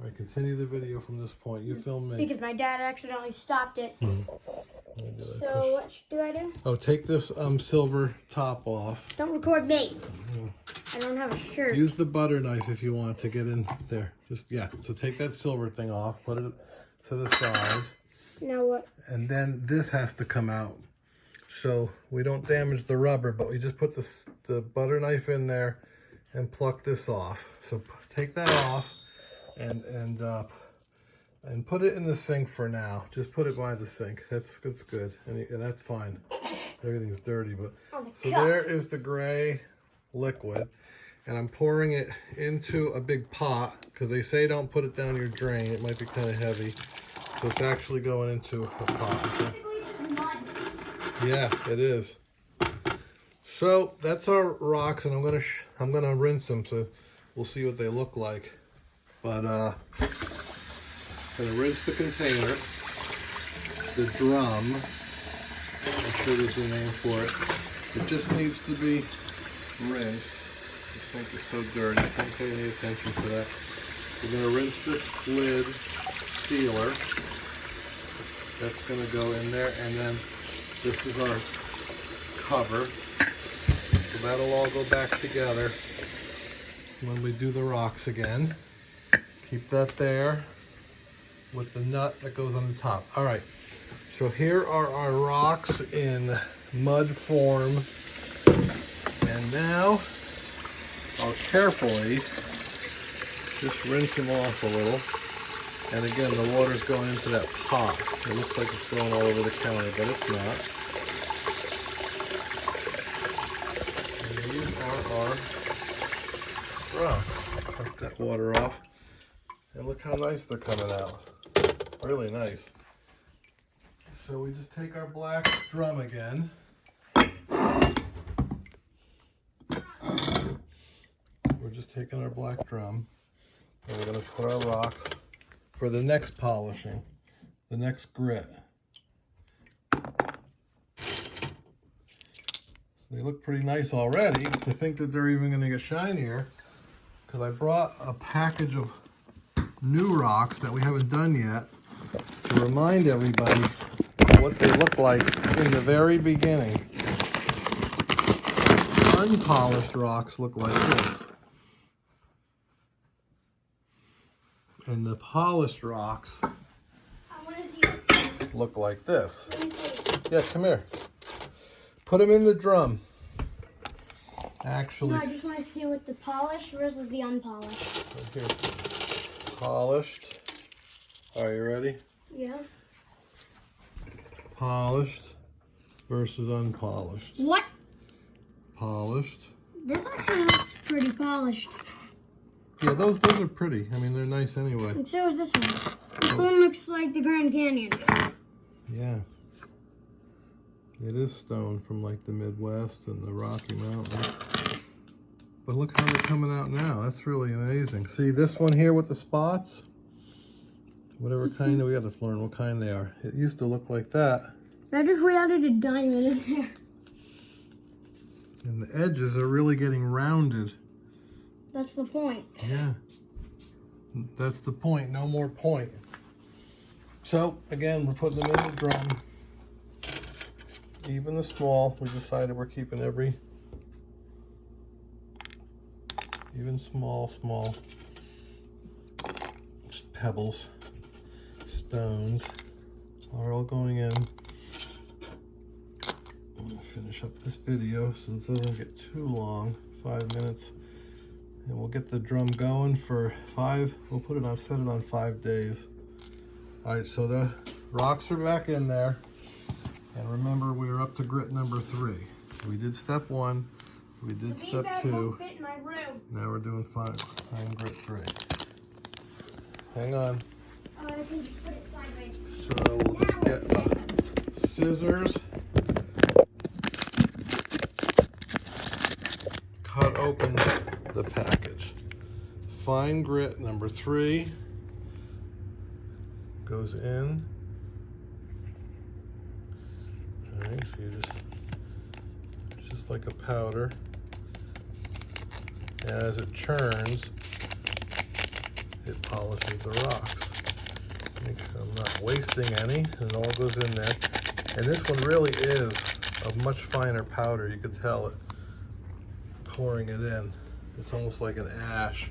All right, continue the video from this point. You film me. Because my dad accidentally stopped it. So what do I do? Oh, take this silver top off. Don't record me. I don't have a shirt. Use the butter knife if you want to get in there. Just, yeah. So take that silver thing off. Put it to the side. Now what? And then this has to come out. So we don't damage the rubber, but we just put the butter knife in there and pluck this off. So take that off and put it in the sink for now. Just put it by the sink. That's good, and that's fine. Everything's dirty, but so there is the gray liquid, and I'm pouring it into a big pot because they say don't put it down your drain. It might be kind of heavy, so it's actually going into a pot. Okay? Yeah, it is. So that's our rocks, and I'm gonna rinse them so we'll see what they look like. But gonna rinse the container, the drum. I'm sure there's a name for it. It just needs to be rinsed. This sink is so dirty. Don't pay any attention to that. We're gonna rinse this lid sealer. That's gonna go in there, and then this is our cover. So that'll all go back together when we do the rocks again. Keep that there with the nut that goes on the top. All right, so here are our rocks in mud form. And now I'll carefully just rinse them off a little. And again, the water's going into that pot. It looks like it's going all over the counter, but it's not. And these are our rocks. Cut that water off. And look how nice they're coming out. Really nice. So we just take our black drum again. We're just taking our black drum. And we're going to put our rocks for the next polishing, the next grit. They look pretty nice already. To think that they're even going to get shinier, because I brought a package of new rocks that we haven't done yet to remind everybody what they look like in the very beginning. Unpolished rocks look like this. And the polished rocks look like this. Yeah, come here. Put them in the drum. Actually, No, I just want to see what the polished versus the unpolished. Right here. Polished. Are you ready? Yeah. Polished versus unpolished. What? Polished. This actually looks pretty polished. Yeah, those are pretty. I mean, they're nice anyway. And so is this one. This one looks like the Grand Canyon. Yeah. It is stone from like the Midwest and the Rocky Mountains. But look how they're coming out now. That's really amazing. See this one here with the spots? Whatever kind, we got to learn what kind they are. It used to look like that. Imagine if we added a diamond in there. And the edges are really getting rounded. That's the point. Yeah. That's the point. No more point. So, again, we're putting them in the drum. Even the small, we decided we're keeping every, even small pebbles, stones, are all going in. I'm gonna finish up this video so this doesn't get too long, 5 minutes. And we'll get the drum going for 5, we'll put it on, set it on 5 days. All right, so the rocks are back in there. And remember, we are up to grit number 3. We did step 1, we did step 2. Won't fit in my room. Now we're doing fine grit 3. Hang on. Oh, I can just put it sideways. So we'll just get scissors. Cut open the package. Fine grit number 3 goes in. Alright, so you it's just like a powder. And as it churns, it polishes the rocks. Make sure I'm not wasting any, and it all goes in there. And this one really is a much finer powder. You could tell it pouring it in. It's almost like an ash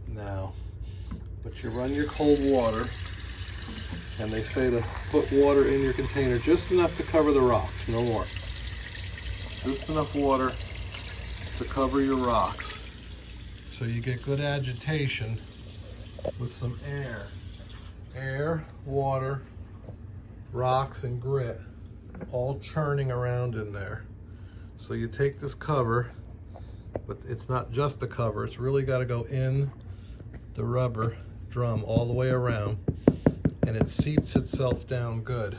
now. But you run your cold water, and they say to put water in your container just enough to cover the rocks, no more. Just enough water to cover your rocks. So you get good agitation with some air. Air, water, rocks, and grit all churning around in there. So you take this cover, but it's not just the cover, it's really got to go in the rubber drum all the way around, and it seats itself down good,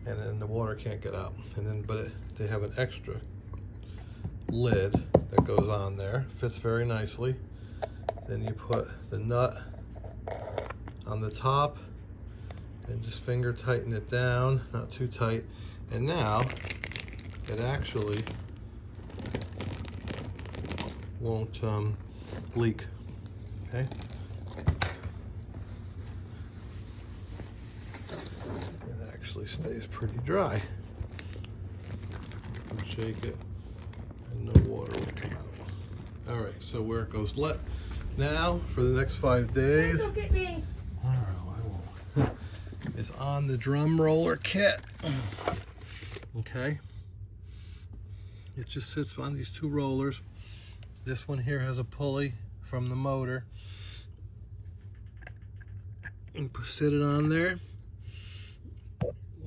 and then the water can't get out. And then they have an extra lid that goes on there, fits very nicely. Then you put the nut on the top and just finger tighten it down, not too tight. And now it actually won't leak. Okay. It actually stays pretty dry. You can shake it and no water will come out. All right, so where it goes now for the next 5 days. Don't get me. All right, I won't. It's on the drum roller kit. Okay. It just sits on these 2 rollers. This one here has a pulley from the motor. And sit it on there.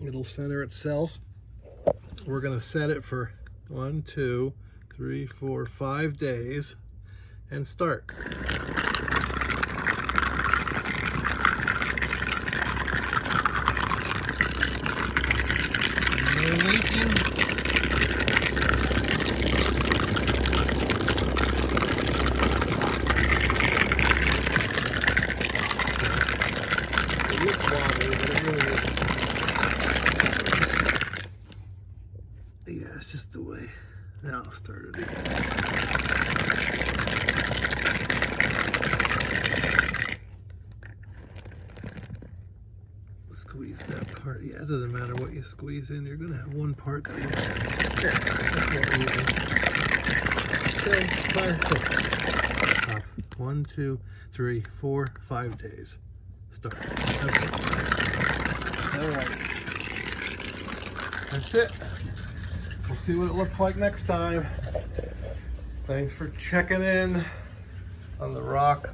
It'll center itself. We're gonna set it for 1, 2, 3, 4, 5 days and start. No leaking. Yeah, it's just the way. Now I'll start it again. Squeeze that part. Yeah, it doesn't matter what you squeeze in. You're gonna have one part that will. Yeah, that's more even. Okay, stop. 1, 2, 3, 4, 5 days. Start. Okay. All right. That's it. We'll see what it looks like next time. Thanks for checking in on the rock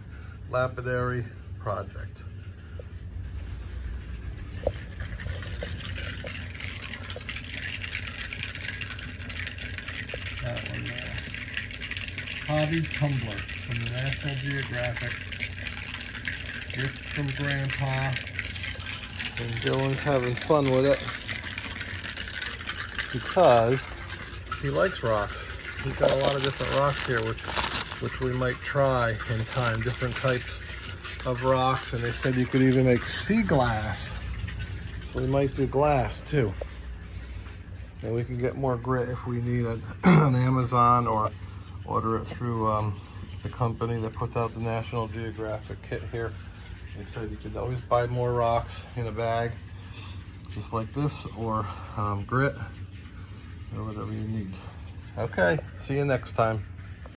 lapidary project. That one there. Hobby tumbler from the National Geographic. Gift from Grandpa. And Dylan's having fun with it because he likes rocks. He's got a lot of different rocks here, which we might try in time. Different types of rocks, and they said you could even make sea glass. So we might do glass too. And we can get more grit if we need it on Amazon or order it through the company that puts out the National Geographic kit here. They said you could always buy more rocks in a bag, just like this, or grit, or whatever you need. Okay, see you next time.